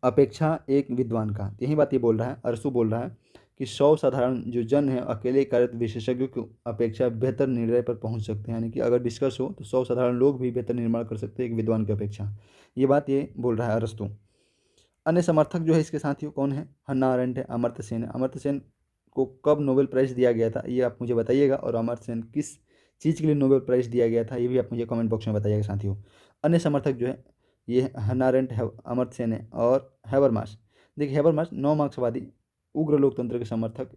अपेक्षा एक विद्वान का। यही बात ये बोल रहा है, अरसू बोल रहा है कि 100 साधारण जो जन है अकेले कार्यरत विशेषज्ञों की अपेक्षा बेहतर निर्णय पर पहुंच सकते हैं, यानी कि अगर डिस्कस हो तो 100 साधारण लोग भी बेहतर निर्माण कर सकते हैं एक विद्वान की अपेक्षा। ये बात ये बोल रहा है अरस्तु। अन्य समर्थक जो है इसके साथियों कौन है? हन्ना अरेंट है, अमर्त्य सेन है। अमर्त्य सेन को कब नोबेल प्राइज़ दिया गया था ये आप मुझे बताइएगा, और अमर्त्य सेन किस चीज़ के लिए नोबेल प्राइज़ दिया गया था ये भी आप मुझे कमेंट बॉक्स में बताइएगा साथियों। अन्य समर्थक जो है ये हन्ना अरेंट है, अमर्त्य सेन है और हैबरमास। देखिए हैबरमास नौ मार्क्सवादी उग्र लोकतंत्र के समर्थक,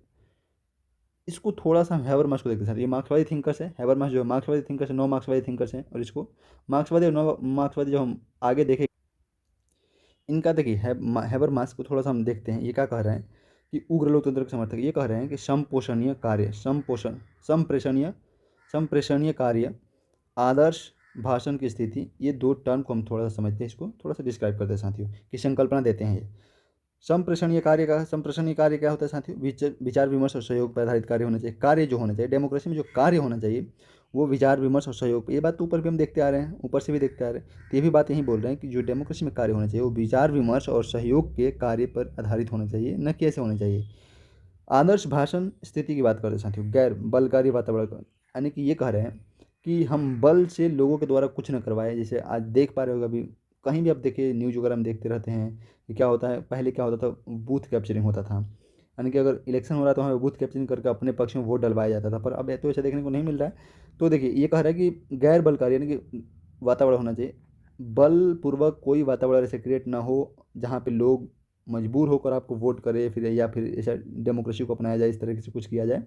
इसको थोड़ा सा हम हैबरमास को देखते हैं। ये मार्क्सवादी थिंकर्स है, हैबरमास जो है मार्क्सवादी थिंकर्स है, नौ मार्क्सवादी थिंकर्स हैं, और इसको मार्क्सवादी और नौ मार्क्सवादी जो हम आगे देखें इनका देखिए हैबरमास को थोड़ा सा हम देखते हैं। ये क्या कह रहे हैं कि उग्र लोकतंत्र के समर्थक ये कह रहे हैं कि समपोषणीय कार्य, संप्रेषणीय संप्रेषणीय कार्य, आदर्श भाषण की स्थिति, ये दो टर्म को हम थोड़ा सा समझते हैं, इसको थोड़ा सा डिस्क्राइब करते हैं साथियों की संकल्पना देते हैं। ये संप्रेषणीय कार्य क्या होता है साथियों? विचार विमर्श और सहयोग पर आधारित कार्य होना चाहिए। कार्य जो होना चाहिए डेमोक्रेसी में, जो कार्य होना चाहिए वो विचार विमर्श और सहयोग पर। ये बात तो ऊपर भी हम देखते आ रहे हैं, ऊपर से भी देखते आ रहे हैं, तो ये भी बात यही बोल रहे हैं कि जो डेमोक्रेसी में कार्य होना चाहिए वो विचार विमर्श और सहयोग के कार्य पर आधारित होना चाहिए, न कि ऐसे होना चाहिए। आदर्श भाषण स्थिति की बात करते हैं साथियों, गैर बलकारी वातावरण का, यानी कि ये कह रहे हैं कि हम बल से लोगों के द्वारा कुछ न करवाए। जैसे आज देख पा रहे होगा, अभी कहीं भी आप देखिए न्यूज़ वगैरह में देखते रहते हैं कि क्या होता है, पहले क्या होता था, बूथ कैप्चरिंग होता था, यानी कि अगर इलेक्शन हो रहा है तो हमें बूथ कैप्चरिंग करके अपने पक्ष में वोट डलवाया जाता था, पर अब तो ऐसा देखने को नहीं मिल रहा है। तो देखिए ये कह रहा है कि गैर बलकारी यानी कि वातावरण होना चाहिए, बलपूर्वक कोई वातावरण ऐसे क्रिएट ना हो जहाँ पे लोग मजबूर होकर आपको वोट करे, फिर या फिर ऐसा डेमोक्रेसी को अपनाया जाए, इस तरीके से कुछ किया जाए।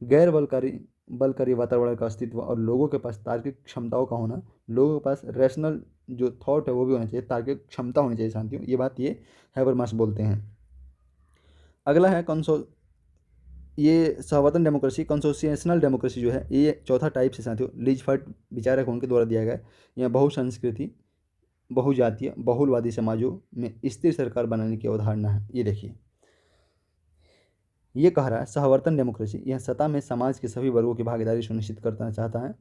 गैर बलकारी वातावरण का अस्तित्व और लोगों के पास तार्किक क्षमताओं का होना, लोगों के पास रैशनल जो थॉट है वो भी होना चाहिए, तार्किक क्षमता होनी चाहिए शांतियों। ये बात ये हैबरमास बोलते हैं। अगला है ये सहवर्तन डेमोक्रेसी, कंसोसिएशनल डेमोक्रेसी जो है ये चौथा टाइप से साथियों लीचफर्ड विचारक उनके द्वारा दिया गया है। यह बहुसंस्कृति, बहुजातीय, बहुलवादी समाजों में स्थिर सरकार बनाने की अवधारणा है। ये देखिए ये कह रहा है सहवर्तन डेमोक्रेसी यह सत्ता में समाज के सभी वर्गों की भागीदारी सुनिश्चित करना चाहता है।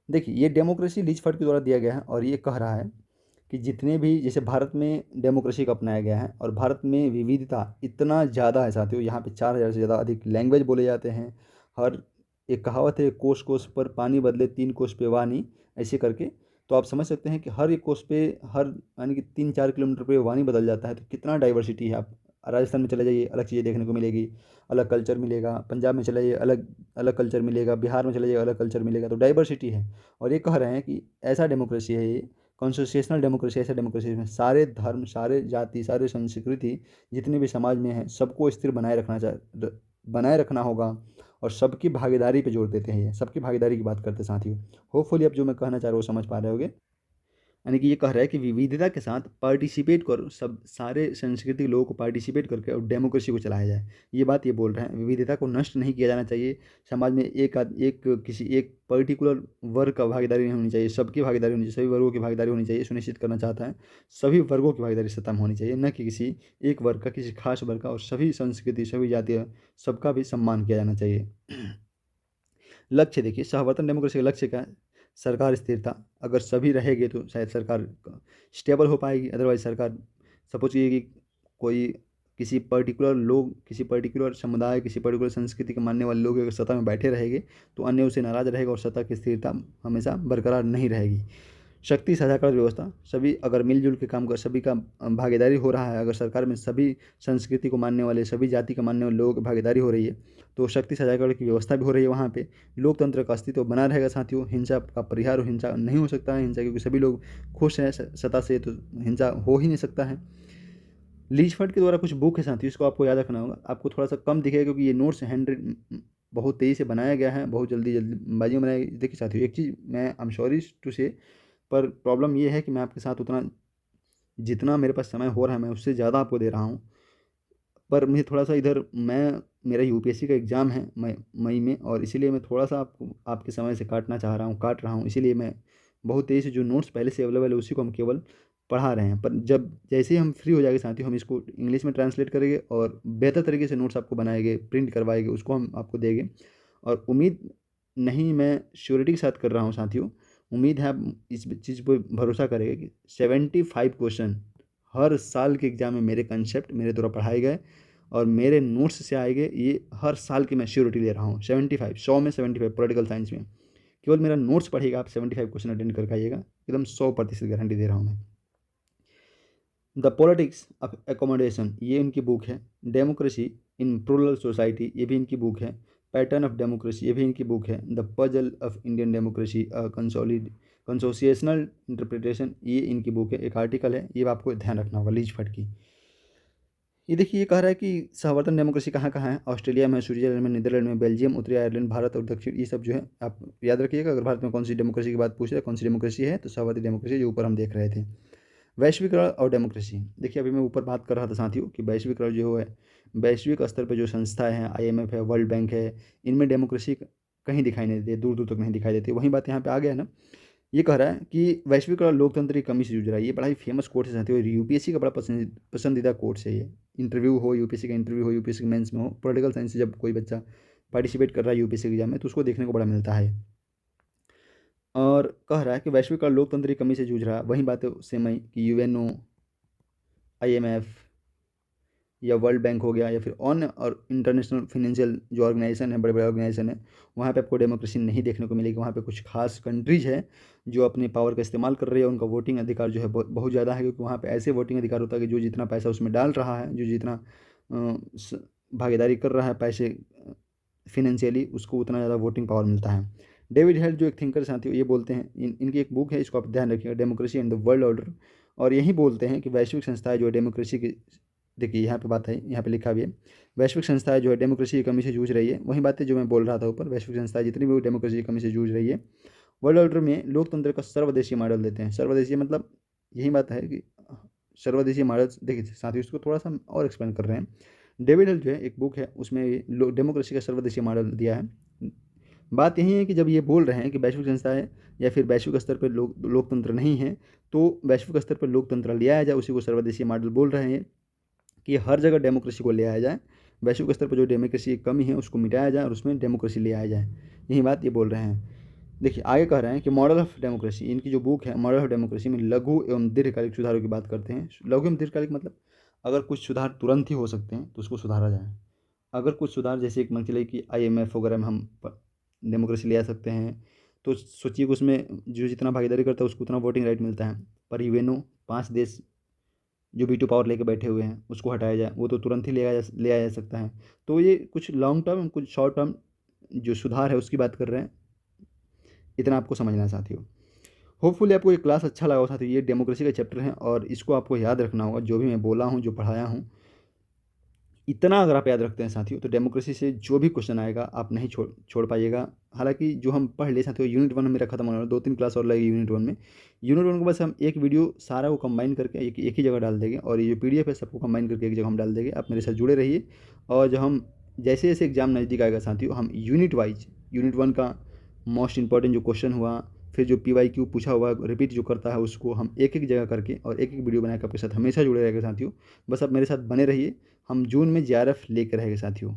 देखिए ये डेमोक्रेसी लीचफर्ड के द्वारा दिया गया है, और ये कह रहा है कि जितने भी जैसे भारत में डेमोक्रेसी को अपनाया गया है और भारत में विविधता इतना ज़्यादा है साथियों, यहाँ पे 4,000 से ज़्यादा अधिक लैंग्वेज बोले जाते हैं। हर एक कहावत है, कोस कोस पर पानी बदले 3 कोस पे वानी, ऐसे करके। तो आप समझ सकते हैं कि हर एक कोस पे हर यानी कि 3-4 किलोमीटर पे वानी बदल जाता है, तो कितना डाइवर्सिटी है। आप राजस्थान में चले जाइए अलग चीज़ें देखने को मिलेगी, अलग कल्चर मिलेगा, पंजाब में चले जाइए अलग अलग कल्चर मिलेगा, बिहार में चले जाइए अलग कल्चर मिलेगा, तो डाइवर्सिटी है। और ये कह रहे हैं कि ऐसा डेमोक्रेसी है ये कॉन्स्टिट्यूशनल डेमोक्रेसी, ऐसा डेमोक्रेसी में सारे धर्म, सारे जाति, सारे संस्कृति जितने भी समाज में हैं सबको स्थिर बनाए रखना होगा, और सबकी भागीदारी पे जोर देते हैं। ये सबकी भागीदारी की बात करते हैं साथियों। होपफुली अब जो मैं कहना चाह रहा हूँ वो समझ पा रहे होगे, यानी कि ये कह रहा है कि विविधता के साथ पार्टिसिपेट करो, सब सारे संस्कृति के लोगों को पार्टिसिपेट करके और डेमोक्रेसी को चलाया जाए। ये बात ये बोल रहे हैं, विविधता को नष्ट नहीं किया जाना चाहिए। समाज में एक किसी एक पर्टिकुलर वर्ग का भागीदारी नहीं होनी चाहिए, सबकी भागीदारी होनी चाहिए, सभी वर्गों की भागीदारी होनी चाहिए, सुनिश्चित करना चाहता है। सभी वर्गों की भागीदारी सत्ता में होनी चाहिए, न कि किसी एक वर्ग का, किसी खास वर्ग का, और सभी संस्कृति, सभी जातीय, सबका भी सम्मान किया जाना चाहिए। लक्ष्य देखिए सहवर्तन डेमोक्रेसी का लक्ष्य क्या है? सरकार स्थिरता, अगर सभी रहेंगे तो शायद सरकार स्टेबल हो पाएगी, अदरवाइज सरकार सपोज कीजिए कि कोई किसी पर्टिकुलर लोग, किसी पर्टिकुलर समुदाय, किसी पर्टिकुलर संस्कृति के मानने वाले लोग अगर सत्ता में बैठे रहेंगे तो अन्य उससे नाराज रहेगा और सत्ता की स्थिरता हमेशा बरकरार नहीं रहेगी। शक्ति साझाकरण व्यवस्था, सभी अगर मिलजुल के काम कर, सभी का भागीदारी हो रहा है, अगर सरकार में सभी संस्कृति को मानने वाले, सभी जाति को मानने वाले लोगों की भागीदारी हो रही है तो शक्ति साझाकरण की व्यवस्था भी हो रही है। वहाँ पे लोकतंत्र का अस्तित्व बना रहेगा साथियों। हिंसा का परिहार, हिंसा नहीं हो सकता है हिंसा, क्योंकि सभी लोग खुश हैं सत्ता से, तो हिंसा हो ही नहीं सकता है। लीचफर्ड के द्वारा कुछ बुक है साथियों, इसको आपको याद रखना होगा। आपको थोड़ा सा कम दिखेगा क्योंकि ये नोट्स हैंड बहुत तेज़ी से बनाया गया है, बहुत जल्दीबाजी में बनाया। देखिए साथियों एक चीज़ मैं आई एम सॉरी टू से, पर प्रॉब्लम ये है कि मैं आपके साथ उतना जितना मेरे पास समय हो रहा है मैं उससे ज़्यादा आपको दे रहा हूँ। पर मुझे थोड़ा-सा इधर मेरा यूपीएससी का एग्ज़ाम है मई में, और इसीलिए मैं थोड़ा-सा आपके समय से काट रहा हूँ। इसीलिए मैं बहुत तेज़ी से जो नोट्स पहले से अवेलेबल है उसी को हम केवल पढ़ा रहे हैं। पर जब जैसे ही हम फ्री हो जाएँगे साथियों, हम इसको इंग्लिश में ट्रांसलेट करेंगे और बेहतर तरीके से नोट्स आपको बनाएँगे, प्रिंट करवाएँगे, उसको हम आपको देंगे। और उम्मीद नहीं, मैं श्योरिटी के साथ कर रहा हूँ साथियों, उम्मीद है आप इस चीज़ पे भरोसा करेंगे कि 75 क्वेश्चन हर साल के एग्ज़ाम में मेरे कंसेप्ट मेरे द्वारा पढ़ाए गए और मेरे नोट्स से आएँगे, ये हर साल की मैं श्योरिटी ले रहा हूँ। 75 100 में 75 पॉलिटिकल साइंस में। केवल मेरा नोट्स पढ़िएगा, आप 75 क्वेश्चन अटेंड करके आइएगा, एकदम 100% गारंटी दे रहा हूँ मैं। द पॉलिटिक्स ऑफ एकोमोडेशन, ये इनकी बुक है। डेमोक्रेसी इन प्लूरल सोसाइटी, ये भी इनकी बुक है। पैटर्न ऑफ डेमोक्रेसी, ये भी इनकी बुक है। The puzzle of Indian democracy consociational interpretation, ये इनकी बुक है। एक आर्टिकल है, ये आपको ध्यान रखना होगा, लीच फट की। ये देखिए, ये कह रहा है कि सहवर्तन डेमोक्रेसी कहाँ कहाँ है। ऑस्ट्रेलिया में, स्विट्जरलैंड में, नीदरलैंड में, बेल्जियम, उत्तरी आयरलैंड, भारत और दक्षिण, ये सब जो है आप याद रखिएगा। अगर भारत में कौन सी डेमोक्रेसी की बात पूछ रहे हैं, कौन सी डेमोक्रेसी है, तो सहवर्ती डेमोक्रेसी जो ऊपर हम देख रहे थे। वैश्वीकरण और डेमोक्रेसी, देखिए अभी मैं ऊपर बात कर रहा था साथियों कि वैश्वीकरण जो है, वैश्विक स्तर पर जो संस्थाएं हैं, आईएमएफ है, वर्ल्ड बैंक है, इनमें डेमोक्रेसी कहीं दिखाई नहीं देती, दूर दूर तक नहीं दिखाई देती। वही बात यहाँ पे आ गया ना। ये कह रहा है कि वैश्वीकरण लोकतंत्र की कमी से जूझ रहा है। ये बड़ा ही फेमस कोर्स है साथियों, यूपीएससी का बड़ा पसंदीदा कोर्स है ये। इंटरव्यू हो, यूपीएससी का इंटरव्यू हो, यूपीएससी के मेंस में हो, पॉलिटिकल साइंस से जब कोई बच्चा पार्टिसिपेट कर रहा है यूपीएससी एग्जाम में, तो उसको देखने को बड़ा मिलता है। और कह रहा है कि वैश्वीकरण लोकतंत्र की कमी से जूझ रहा है। वही बात है सेम ही कि यूएनओ, आईएमएफ या वर्ल्ड बैंक हो गया, या फिर ऑन और इंटरनेशनल फाइनेंशियल जो ऑर्गेनाइजेशन है, बड़े बड़े ऑर्गेनाइजेशन है, वहाँ पे आपको डेमोक्रेसी नहीं देखने को मिलेगी। वहाँ पे कुछ खास कंट्रीज है जो अपने पावर का इस्तेमाल कर रही है, उनका वोटिंग अधिकार जो है बहुत ज़्यादा है, क्योंकि वहाँ पे ऐसे वोटिंग अधिकार होता है कि जो जितना पैसा उसमें डाल रहा है, जो जितना भागीदारी कर रहा है पैसे फिनेंशियली, उसको उतना ज़्यादा वोटिंग पावर मिलता है। डेविड हेल जो एक थिंकर साथी, ये बोलते हैं, इनकी एक बुक है, इसको आप ध्यान रखिएगा, democracy and the world order. और यही बोलते हैं कि वैश्विक संस्थाएं जो है डेमोक्रेसी की, देखिए यहाँ पे बात है, यहाँ पे लिखा भी है, वैश्विक संस्थाएं जो है डेमोक्रेसी की कमी से जूझ रही है। वही बातें जो मैं बोल रहा था ऊपर, वैश्विक संस्थाएं जितनी भी डेमोक्रेसी की कमी से जूझ रही है। वर्ल्ड ऑर्डर में लोकतंत्र का सर्वदेशीय मॉडल देते हैं। सर्वदेशीय मतलब यही बात है कि सर्वदेशीय मॉडल, देखिए साथियों इसको थोड़ा सा हम और एक्सप्लेन कर रहे हैं। डेविड हिल जो है एक बुक है, उसमें डेमोक्रेसी का सर्वदेशीय मॉडल दिया है। बात यही है कि जब ये बोल रहे हैं कि वैश्विक संस्थाएं या फिर वैश्विक स्तर पर लोकतंत्र नहीं है, तो वैश्विक स्तर पर लोकतंत्र ले आया जाए, उसी को सर्वदेशीय मॉडल बोल रहे हैं कि हर जगह डेमोक्रेसी को ले आया जाए, वैश्विक स्तर पर जो डेमोक्रेसी की कमी है उसको मिटाया जाए और उसमें डेमोक्रेसी ले आया जाए। यही बात ये बोल रहे हैं। देखिए आगे कह रहे हैं कि मॉडल ऑफ डेमोक्रेसी, इनकी जो बुक है मॉडल ऑफ डेमोक्रेसी में लघु एवं दीर्घकालिक सुधारों की बात करते हैं। लघु एवं दीर्घकालिक मतलब अगर कुछ सुधार तुरंत ही हो सकते हैं तो उसको सुधारा जाए। अगर कुछ सुधार, जैसे एक मान चलिए कि आईएमएफ वगैरह में हम डेमोक्रेसी ले आ सकते हैं, तो सोचिए कि उसमें जो जितना भागीदारी करता है उसको उतना वोटिंग राइट मिलता है। पर यूएनओ 5 देश जो वीटो पावर लेके बैठे हुए हैं, उसको हटाया जाए, वो तो तुरंत ही ले आया जा सकता है। तो ये कुछ लॉन्ग टर्म, कुछ शॉर्ट टर्म जो सुधार है उसकी बात कर रहे हैं। इतना आपको समझना है साथियों। होपफुली आपको ये क्लास अच्छा लगा हो साथियों। ये डेमोक्रेसी का चैप्टर है और इसको आपको याद रखना होगा, जो भी मैं बोला हूँ, जो पढ़ाया हूँ, इतना अगर आप याद रखते हैं साथियों, तो डेमोक्रेसी से जो भी क्वेश्चन आएगा आप नहीं छोड़ पाइएगा। हालांकि जो हम पढ़ ले साथियों, यूनिट 1 मेरा खत्म होने वाला, 2-3 क्लास और लगेगी यूनिट 1 में। यूनिट 1 को बस हम एक वीडियो सारा को कंबाइन करके एक ही जगह डाल देंगे, और ये जो पीडीएफ है सबको कंबाइन करके एक जगह हम डाल देंगे। आप मेरे साथ जुड़े रहिए, और जो हम जैसे जैसे एग्जाम नज़दीक आएगा साथियों, हम यूनिट वाइज, यूनिट 1 का मोस्ट इंपॉर्टेंट जो क्वेश्चन हुआ, फिर जो PYQ पूछा हुआ रिपीट जो करता है, उसको हम एक एक जगह करके और एक एक वीडियो बनाकर आपके साथ हमेशा जुड़े रहेगा साथियों। बस आप मेरे साथ बने रहिए। हम जून में JRF लेकर रहेंगे साथियों,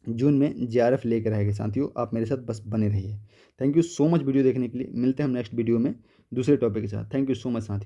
जून में JRF लेकर रहेंगे साथियों। आप मेरे साथ बस बने रहिए। Thank you so much video देखने के लिए। मिलते हैं हम नेक्स्ट वीडियो में दूसरे टॉपिक के साथ। थैंक यू सो मच साथियों।